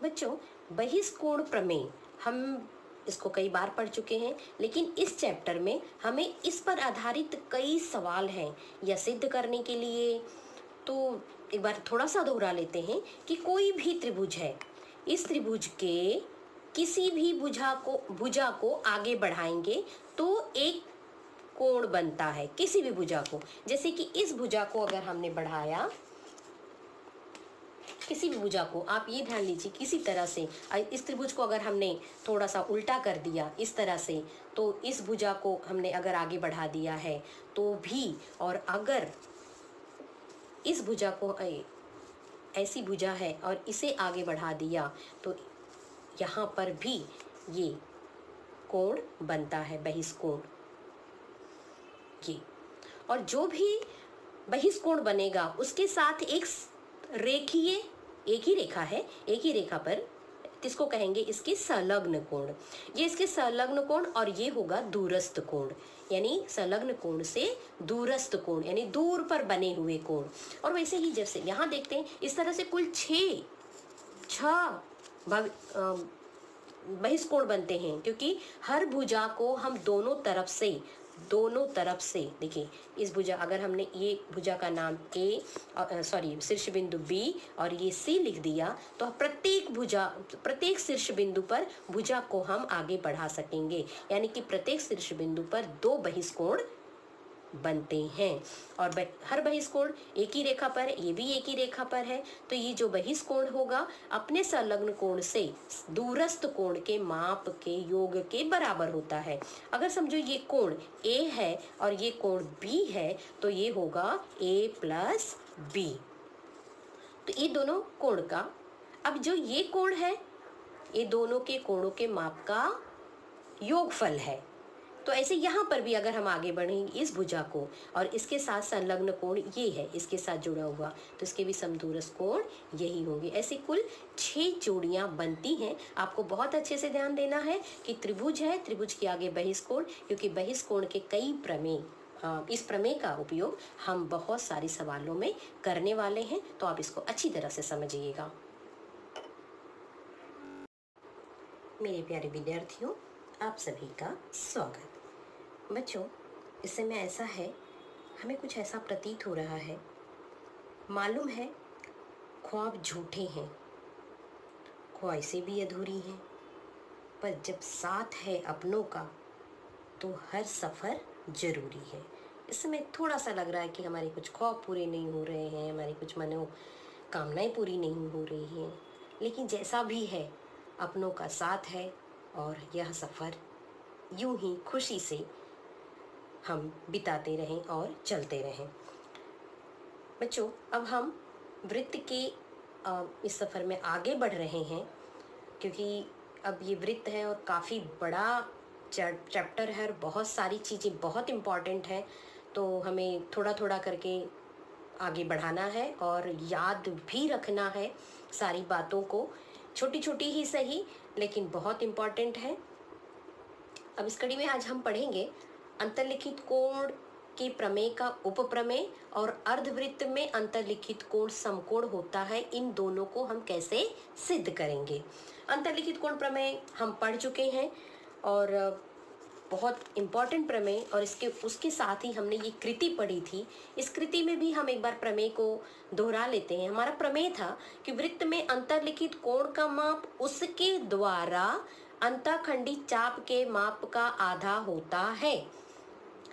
बच्चों, बहिष्कोण प्रमेय हम इसको कई बार पढ़ चुके हैं, लेकिन इस चैप्टर में हमें इस पर आधारित कई सवाल हैं यह सिद्ध करने के लिए। तो एक बार थोड़ा सा दोहरा लेते हैं कि कोई भी त्रिभुज है, इस त्रिभुज के किसी भी भुजा को आगे बढ़ाएंगे तो एक कोण बनता है। किसी भी भुजा को, जैसे कि इस भुजा को अगर हमने बढ़ाया, किसी भी भुजा को, आप ये ध्यान लीजिए, किसी तरह से इस त्रिभुज को अगर हमने थोड़ा सा उल्टा कर दिया इस तरह से, तो इस भुजा को हमने अगर आगे बढ़ा दिया है तो भी, और अगर इस भुजा को ऐसी भुजा है और इसे आगे बढ़ा दिया तो यहाँ पर भी ये कोण बनता है, बहिष्कोण। ये, और जो भी बहिष्कोण बनेगा उसके साथ एक रेखीय, एक ही रेखा है, एक ही रेखा पर, किसको कहेंगे, इसके संलग्न कोण। ये इसके संलग्न कोण, और ये होगा दूरस्थ कोण, यानी संलग्न कोण से दूरस्थ कोण, यानी दूर पर बने हुए कोण। और वैसे ही जैसे यहाँ देखते हैं, इस तरह से कुल छह बहिष्कोण बनते हैं, क्योंकि हर भुजा को हम दोनों तरफ से देखिए, इस भुजा, अगर हमने ये भुजा का नाम ए, शीर्ष बिंदु बी और ये सी लिख दिया, तो प्रत्येक शीर्ष बिंदु पर भुजा को हम आगे बढ़ा सकेंगे, यानी कि प्रत्येक शीर्ष बिंदु पर 2 बहिष्कोण बनते हैं। और हर बहिष्कोण एक ही रेखा पर, ये भी एक ही रेखा पर है, तो ये जो बहिष्कोण होगा अपने संलग्न कोण से दूरस्थ कोण के माप के योग के बराबर होता है। अगर समझो ये कोण A है और ये कोण B है, तो ये होगा A प्लस B। तो ये दोनों कोण का, अब जो ये कोण है, ये दोनों के कोणों के माप का योगफल है। तो ऐसे यहाँ पर भी अगर हम आगे बढ़ेंगे इस भुजा को, और इसके साथ संलग्न कोण ये है, इसके साथ जुड़ा हुआ, तो इसके भी समदूरस्थ कोण यही होंगे। ऐसे कुल 6 जोड़ियाँ बनती हैं। आपको बहुत अच्छे से ध्यान देना है कि त्रिभुज है, त्रिभुज के आगे बहिष्कोण, क्योंकि बहिष्कोण के कई प्रमेय, इस प्रमेय का उपयोग हम बहुत सारे सवालों में करने वाले हैं, तो आप इसको अच्छी तरह से समझिएगा। मेरे प्यारे विद्यार्थियों, आप सभी का स्वागत। बच्चों, इस समय ऐसा है, हमें कुछ ऐसा प्रतीत हो रहा है, मालूम है ख्वाब झूठे हैं, ख्वाहिशें भी अधूरी हैं, पर जब साथ है अपनों का तो हर सफ़र ज़रूरी है। इस समय थोड़ा सा लग रहा है कि हमारे कुछ ख्वाब पूरे नहीं हो रहे हैं, हमारी कुछ मनोकामनाएं पूरी नहीं हो रही हैं, लेकिन जैसा भी है अपनों का साथ है, और यह सफ़र यूं ही खुशी से हम बिताते रहें और चलते रहें। बच्चों, अब हम वृत्त के इस सफ़र में आगे बढ़ रहे हैं, क्योंकि अब ये वृत्त है और काफ़ी बड़ा चैप्टर है और बहुत सारी चीज़ें बहुत इम्पॉर्टेंट हैं, तो हमें थोड़ा थोड़ा करके आगे बढ़ाना है और याद भी रखना है सारी बातों को, छोटी छोटी ही सही लेकिन बहुत इम्पॉर्टेंट है। अब इस कड़ी में आज हम पढ़ेंगे अंतर्लिखित कोण के प्रमेय का उपप्रमेय, और अर्धवृत्त में अंतर्लिखित कोण समकोण होता है, इन दोनों को हम कैसे सिद्ध करेंगे। अंतर्लिखित कोण प्रमेय हम पढ़ चुके हैं और बहुत इम्पॉर्टेंट प्रमेय, और उसके साथ ही हमने ये कृति पढ़ी थी। इस कृति में भी हम एक बार प्रमेय को दोहरा लेते हैं। हमारा प्रमेय था कि वृत्त में अंतर्लिखित कोण का माप उसके द्वारा अंतःखंडी चाप के माप का आधा होता है।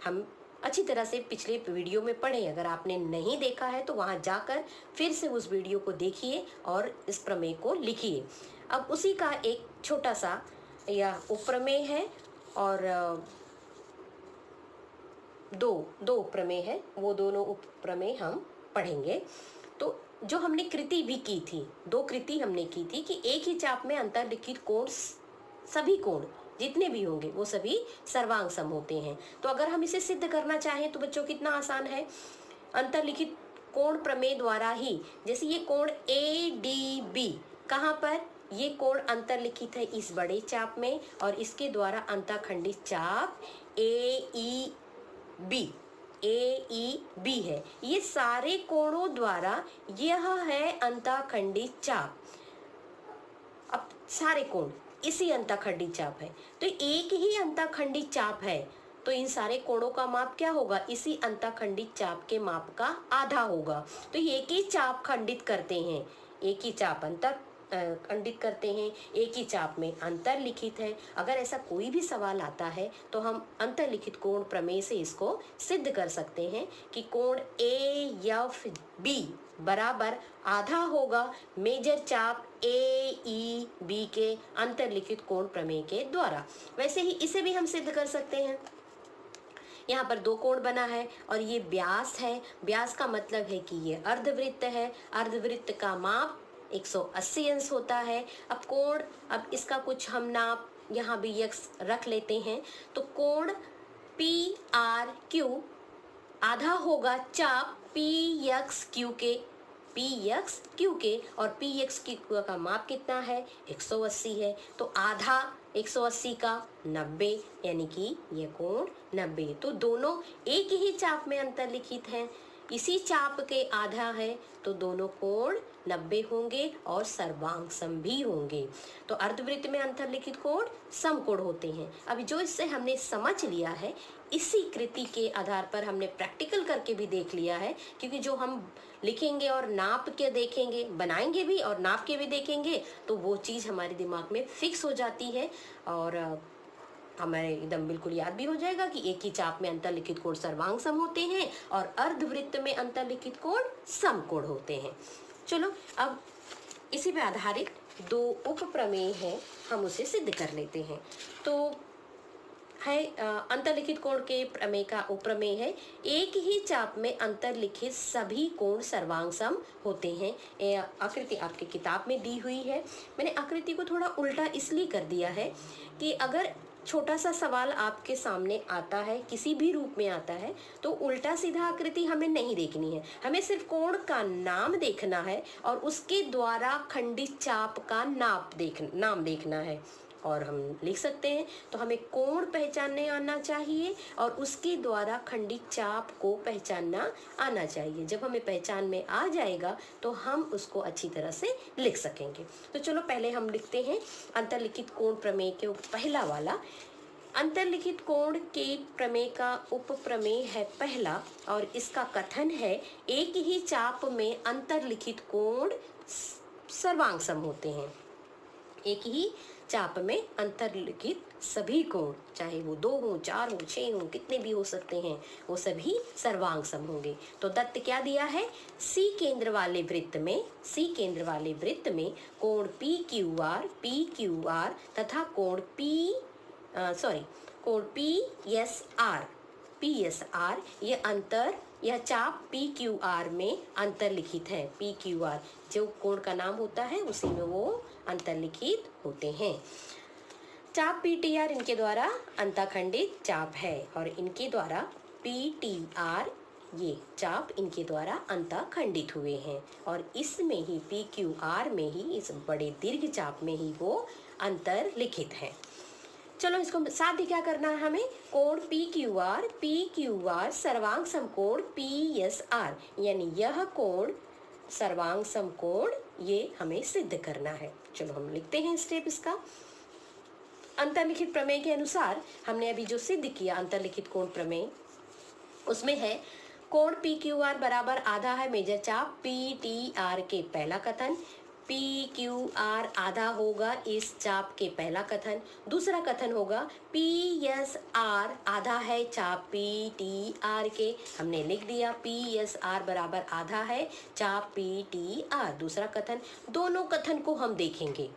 हम अच्छी तरह से पिछले वीडियो में पढ़े, अगर आपने नहीं देखा है तो वहाँ जाकर फिर से उस वीडियो को देखिए और इस प्रमेय को लिखिए। अब उसी का एक छोटा सा यह उपप्रमेय है, और दो प्रमेय है, वो दोनों उपप्रमेय हम पढ़ेंगे। तो जो हमने कृति भी की थी, 2 कृति हमने की थी कि एक ही चाप में अंतर्लिखित कोण, सभी कोण जितने भी होंगे वो सभी सर्वांग सम होते हैं। तो अगर हम इसे सिद्ध करना चाहें तो बच्चों कितना आसान है, अंतर्लिखित कोण प्रमेय द्वारा ही। जैसे ये कोण ADB, कहाँ पर, ये कोण अंतर्लिखित है इस बड़े चाप में, और इसके द्वारा अंतःखंडित चाप AEB है। ये सारे कोणों द्वारा यह है अंतःखंडित चाप। सारे कोण इसी अंतःखंडी चाप है, तो एक ही अंतःखंडी चाप है, तो इन सारे कोणों का माप क्या होगा, इसी अंतःखंडी चाप के माप का आधा होगा। तो एक ही चाप खंडित करते हैं, एक ही चाप अंतर खंडित करते हैं, एक ही चाप में अंतर लिखित है। अगर ऐसा कोई भी सवाल आता है तो हम अंतर्लिखित कोण प्रमेय से इसको सिद्ध कर सकते हैं कि कोण AFB बराबर आधा होगा मेजर चाप AEB के अंतर्लिखित कोण प्रमेय के द्वारा। वैसे ही इसे भी हम सिद्ध कर सकते हैं। यहाँ पर दो कोण बना है और ये व्यास है, व्यास का मतलब है कि ये अर्धवृत्त है, अर्धवृत्त का माप 180 अंश होता है। अब कोण, अब इसका कुछ हम नाप यहाँ भी यक्स रख लेते हैं, तो कोण PRQ आधा होगा चाप PXQ के, PXQ के, और PXQ का माप कितना है, 180 है, तो आधा 180 का 90, यानी कि ये कोण 90। तो दोनों एक ही चाप में अंतर्लिखित हैं, इसी चाप के आधा है, तो दोनों कोण 90 होंगे और सर्वांग सम भी होंगे। तो अर्धवृत्त में अंतर्लिखित कोण समकोण होते हैं। अभी जो इससे हमने समझ लिया है, इसी कृति के आधार पर हमने प्रैक्टिकल करके भी देख लिया है, क्योंकि जो हम लिखेंगे और नाप के देखेंगे, बनाएंगे भी और नाप के भी देखेंगे, तो वो चीज़ हमारे दिमाग में फिक्स हो जाती है और हमारे एकदम बिल्कुल याद भी हो जाएगा कि एक ही चाप में अंतर्लिखित कोण सर्वांग सम होते हैं और अर्धवृत्त में अंतर्लिखित कोण समकोण होते हैं। चलो अब इसी पे आधारित दो उप प्रमेय हैं, हम उसे सिद्ध कर लेते हैं। तो है अंतर्लिखित कोण के प्रमेय का उपप्रमेय है, एक ही चाप में अंतर्लिखित सभी कोण सर्वांग सम होते हैं। आकृति आपकी किताब में दी हुई है। मैंने आकृति को थोड़ा उल्टा इसलिए कर दिया है कि अगर छोटा सा सवाल आपके सामने आता है, किसी भी रूप में आता है, तो उल्टा सीधा आकृति हमें नहीं देखनी है, हमें सिर्फ कोण का नाम देखना है और उसके द्वारा खंडित चाप का नाम देखना है। और हम लिख सकते हैं, तो हमें कोण पहचानने आना चाहिए और उसके द्वारा खंडित चाप को पहचानना आना चाहिए। जब हमें पहचान में आ जाएगा तो हम उसको अच्छी तरह से लिख सकेंगे। तो चलो पहले हम लिखते हैं अंतर्लिखित कोण प्रमेय के पहला वाला। अंतर्लिखित कोण के प्रमेय का उप प्रमेय है पहला और इसका कथन है, एक ही चाप में अंतर्लिखित कोण सर्वांग सम होते हैं। एक ही चाप में अंतर्लिखित सभी कोण, चाहे वो 2 हो, 4 हो, 6 हो, कितने भी हो सकते हैं, वो सभी सर्वांग सम होंगे। तो दत्त क्या दिया है, सी केंद्र वाले वृत्त में कोण PQR तथा कोण PSR यह चाप PQR में अंतर्लिखित है। PQR जो कोण का नाम होता है उसी में वो अंतर्लिखित होते हैं। चाप PTR इनके द्वारा अंतःखंडित चाप है और इनके द्वारा PTR ये चाप इनके द्वारा अंतःखंडित हुए हैं और इसमें ही PQR में ही, इस बड़े दीर्घ चाप में ही वो अंतर्लिखित है। चलो इसको साथ क्या करना है हमें, कोण PQR सर्वांग समकोण PSR, यानी यह कोण सर्वांग समकोण, ये हमें सिद्ध करना है। चलो हम लिखते हैं स्टेप इसका। अंतर्लिखित प्रमेय के अनुसार हमने अभी जो सिद्ध किया अंतर्लिखित कोण प्रमेय, उसमें है कोण PQR बराबर आधा है मेजर चाप PTR के, पहला कथन। PQR आधा होगा इस चाप के, पहला कथन। दूसरा कथन होगा PSR आधा है चाप PTR के, हमने लिख दिया PSR बराबर आधा है चाप PTR, दूसरा कथन। दोनों कथन को हम देखेंगे,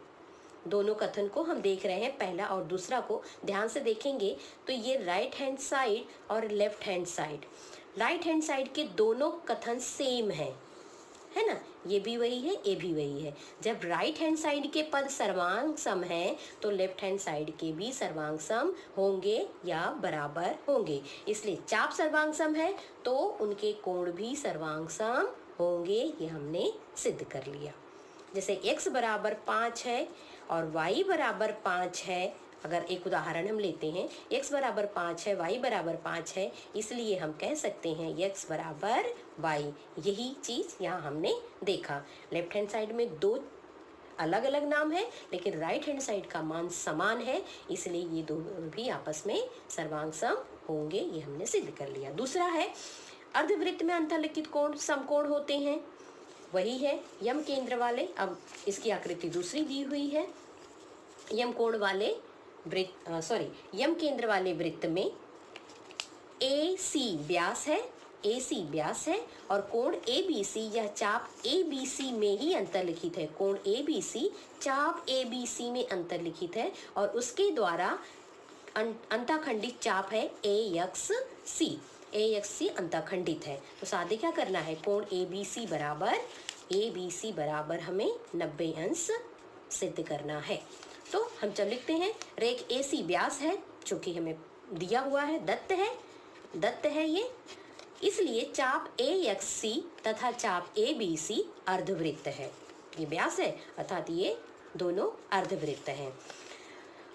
दोनों कथन को हम देख रहे हैं, पहला और दूसरा को ध्यान से देखेंगे तो ये राइट हैंड साइड और left hand side, right hand side के दोनों कथन सेम है ना, ये भी वही है, ये भी वही है। जब राइट हैंड साइड के पद सर्वांग सम है तो लेफ्ट हैंड साइड के भी सर्वांग सम होंगे या बराबर होंगे, इसलिए चाप सर्वांग सम है तो उनके कोण भी सर्वांग सम होंगे, ये हमने सिद्ध कर लिया। जैसे x बराबर 5 है और y बराबर 5 है, अगर एक उदाहरण हम लेते हैं, x बराबर 5 है, y बराबर 5 है, इसलिए हम कह सकते हैं x बराबर y। यही चीज़ यहाँ हमने देखा, लेफ्ट हैंड साइड में 2 अलग अलग नाम है लेकिन राइट हैंड साइड का मान समान है, इसलिए ये दोनों भी आपस में सर्वांग सम होंगे, ये हमने सिद्ध कर लिया। दूसरा है अर्धवृत्त में अंतर्लिखित कोण समकोण होते हैं, वही है यम केंद्र वाले। अब इसकी आकृति दूसरी दी हुई है। यम कोण वाले यम केंद्र वाले वृत्त में AC व्यास है, AC व्यास है और कोण ABC यह चाप ABC में ही अंतर्लिखित है। कोण ABC चाप ABC में अंतर्लिखित है और उसके द्वारा अंतःखंडित चाप है AXC। AXC अंतःखंडित है। तो सादे क्या करना है, कोण ABC बराबर हमें 90 अंश सिद्ध करना है। तो हम चल लिखते हैं, रेख AC व्यास है जो कि हमें दिया हुआ है, दत्त है ये, इसलिए चाप AXC तथा चाप ABC अर्धवृत्त है। ये व्यास है अर्थात ये दोनों अर्धवृत्त हैं।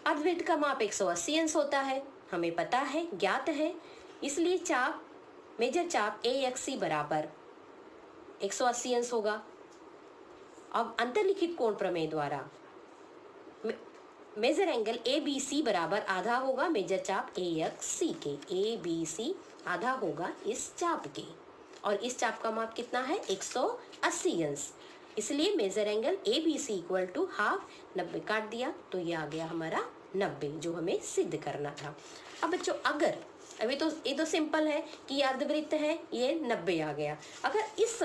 अर्धवृत्त का माप 180 अंश होता है, हमें पता है, ज्ञात है, इसलिए मेजर चाप AXC बराबर 180 अंश होगा। अब अंतर्लिखित कोण प्रमेय द्वारा मेजर एंगल ABC बराबर आधा होगा मेजर चाप AXC के, ABC आधा होगा इस चाप के, और इस चाप का माप कितना है 180 अंश, इसलिए major angle ABC equal to half, 90 काट दिया तो ये आ गया हमारा 90 जो हमें सिद्ध करना था। अब बच्चों अगर अभी तो ये तो सिंपल है कि ये अर्धवृत्त है, ये 90 आ गया। अगर इस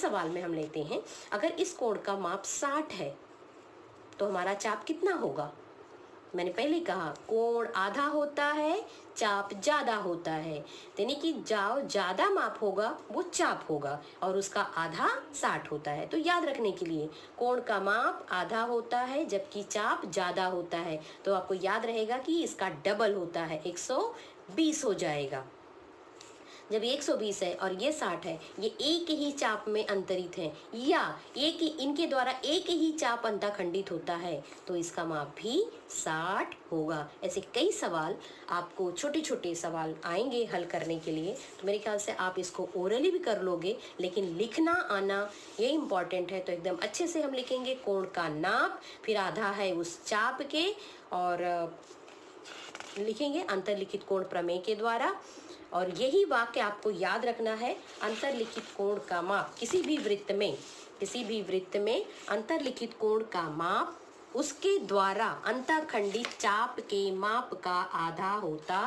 सवाल में हम लेते हैं, अगर इस कोण का माप 60 है तो हमारा चाप कितना होगा। मैंने पहले कहा कोण आधा होता है, चाप ज्यादा होता है, यानी कि जो ज्यादा माप होगा वो चाप होगा और उसका आधा 60 होता है। तो याद रखने के लिए कोण का माप आधा होता है जबकि चाप ज्यादा होता है, तो आपको याद रहेगा कि इसका डबल होता है, 120 हो जाएगा। जब 120 है और ये 60 है, ये एक ही चाप में अंतरित है या इनके द्वारा एक ही चाप अंतःखंडित होता है, तो इसका माप भी 60 होगा। ऐसे कई सवाल आपको, छोटे छोटे सवाल आएंगे हल करने के लिए, तो मेरे ख्याल से आप इसको ओरली भी कर लोगे, लेकिन लिखना आना ये इम्पॉर्टेंट है। तो एकदम अच्छे से हम लिखेंगे कोण का नाप, फिर आधा है उस चाप के, और लिखेंगे अंतर्लिखित कोण प्रमेय के द्वारा। और यही वाक्य आपको याद रखना है, अंतर्लिखित कोण का माप किसी भी वृत्त में अंतर्लिखित कोण का माप उसके द्वारा अंतःखंडित चाप के माप का आधा होता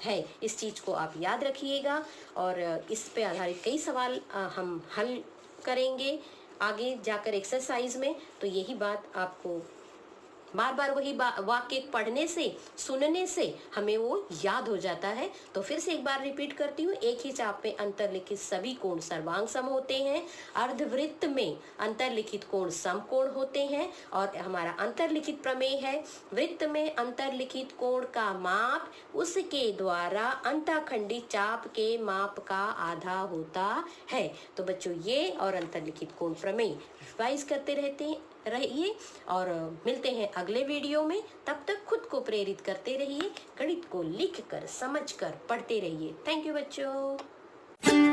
है। इस चीज को आप याद रखिएगा और इस पे आधारित कई सवाल हम हल करेंगे आगे जाकर एक्सरसाइज में। तो यही बात आपको बार बार वही वाक्य पढ़ने से, सुनने से हमें वो याद हो जाता है। तो फिर से एक बार रिपीट करती हूँ, एक ही चाप में अंतर्लिखित सभी कोण सर्वांग सम होते हैं, अर्धवृत्त में अंतर्लिखित कोण समकोण होते हैं, और हमारा अंतर्लिखित प्रमेय है वृत्त में अंतर्लिखित कोण का माप उसके द्वारा अंतःखंडित चाप के माप का आधा होता है। तो बच्चों ये और अंतर्लिखित कोण प्रमेय रिवाइज करते रहिए और मिलते हैं अगले वीडियो में। तब तक खुद को प्रेरित करते रहिए, गणित को लिखकर, समझकर पढ़ते रहिए। थैंक यू बच्चों।